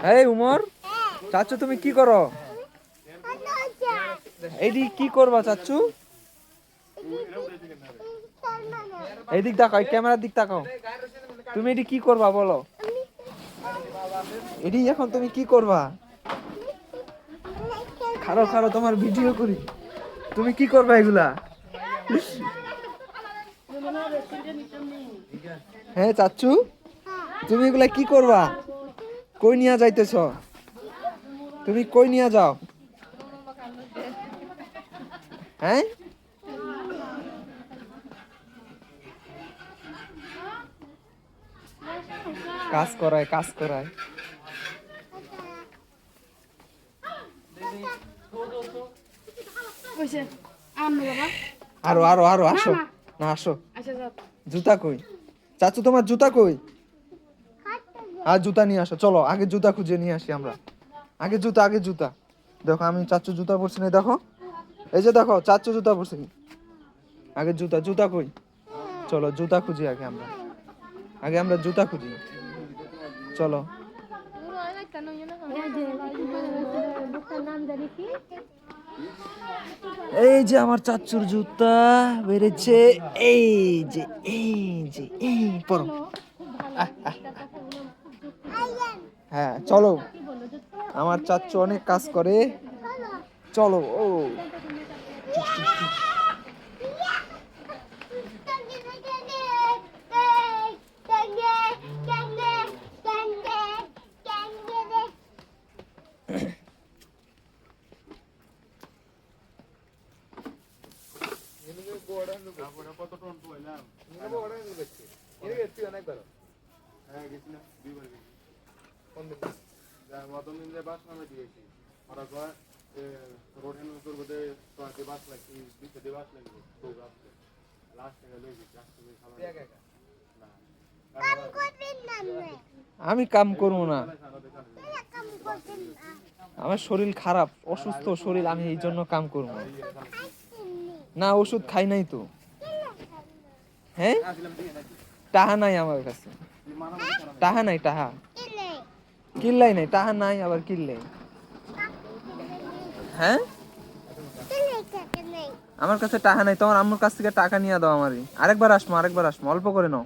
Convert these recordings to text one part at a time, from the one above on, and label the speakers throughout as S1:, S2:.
S1: এই উমর, চাচু তুমি কি করো? এইদি কি করবা চাচু? এইদিক তাকাও, ক্যামেরার দিক তাকাও। তুমি এটি কি করবা বলো? এটি এখন তুমি কি করবা? খারো খারো, তোমার ভিডিও করি। তুমি কি করবা এগুলা? হ্যাঁ চাচু, তুমি এগুলা কি করবা? কই নিয়ে যাইতেছ? তুমি কই নিয়ে যাও? হ্যাঁ, কাজ করায়, কাজ করায়। আরো আরো আরো আসো না, আসো। জুতা কই চাচু, তোমার জুতা কই? আর জুতা নিয়ে আসো, চলো আগে জুতা খুঁজে নিয়ে আসি আমরা। আগে জুতা, আগে জুতা। দেখো আমি চাচু জুতা পরছি না, দেখো এই যে দেখো চাচু জুতা পরছি। আগে জুতা, জুতা কই? চলো জুতা খুঁজি আগে আমরা, আগে আমরা জুতা খুঁজি, চলো। এই যে আমার চাচুর জুতা বেড়েছে, এই যে এই যে এই পরো। হ্যাঁ চলো, আমার চাচু অনেক কাজ করে, চলো। ও কত টন পাইলাম? অনেকবার হ্যাঁ গেছিলাম, দুইবার গেছি। কোন দিন? মতন দিন যে বাস নামে দিয়েছি, ওরা কয় রোডের উপর বোধে তোমাকে বাস লাগছে, বিচে বাস লাগবে, তো আসছে লাস্ট টাকা লই গেছি। আমি কাম করবো না, আমার শরীর খারাপ, অসুস্থ শরীর, আমি এই জন্য কাম করবো না। ওষুধ খাই নাই তো। হ্যাঁ, টাহা নাই আমার কাছে, টাহা নাই, টাহা কিল্লাই নাই, টাহা নাই আবার কিল্লাই। হ্যাঁ, আমার কাছে টাকা নাই, তোমার আম্মুর কাছ থেকে টাকা নিয়ে দাও আমারই। আরেকবার আসমো, আরেকবার আসমো, অল্প করে নাও।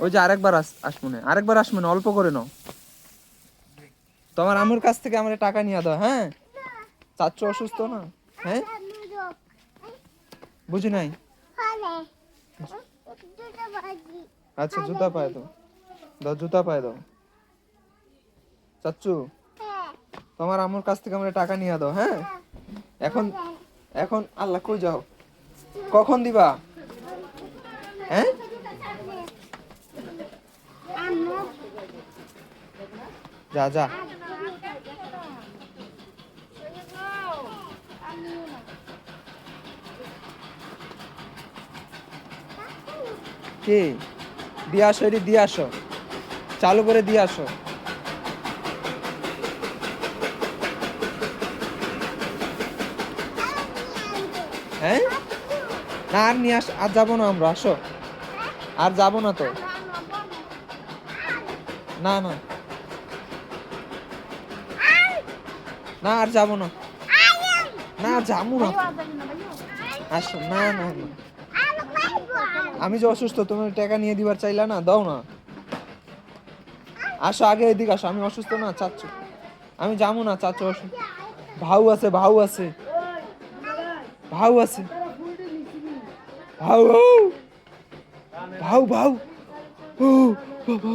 S1: ওই যে আরেকবার আসমো না, আরেকবার আসমো না, অল্প করে নাও। তোমার আম্মুর কাছ থেকে আমার টাকা নিয়ে দাও। হ্যাঁ, চাচ্চু অসুস্থ না। হ্যাঁ, বুঝি নাই। আচ্ছা জুতা পায়ে দাও, দাও জুতা পায়ে দাও। চাচ্চু, তোমার আম্মুর কাছ থেকে আমার টাকা নিয়ে দাও। হ্যাঁ, এখন এখন আল্লাহ কই যাও, কখন দিবা? হ্যাঁ, যা যা। কে দিয়ে আসো, এটি দিয়ে আসো, চালু করে দিয়ে আসো। হ্যাঁ, না আর নিয়ে আস, আর যাবো না আমরা, আসো। আর যাবো না তো, না না না, আর যাবো না, না আর যাবো না, আসো। না না না, আমি যে অসুস্থ, তুমি টাকা নিয়ে দিবার চাইলা না, দাও না। আসো আগে এদিকে আসো, আমি অসুস্থ না চাচ্ছু, আমি যাবো না, চাচ্ছু অসুস্থ। ভাউ আছে, ভাউ আছে, ভাউ আছে, ভাউ ভাউ ভাউ। ও বাবা,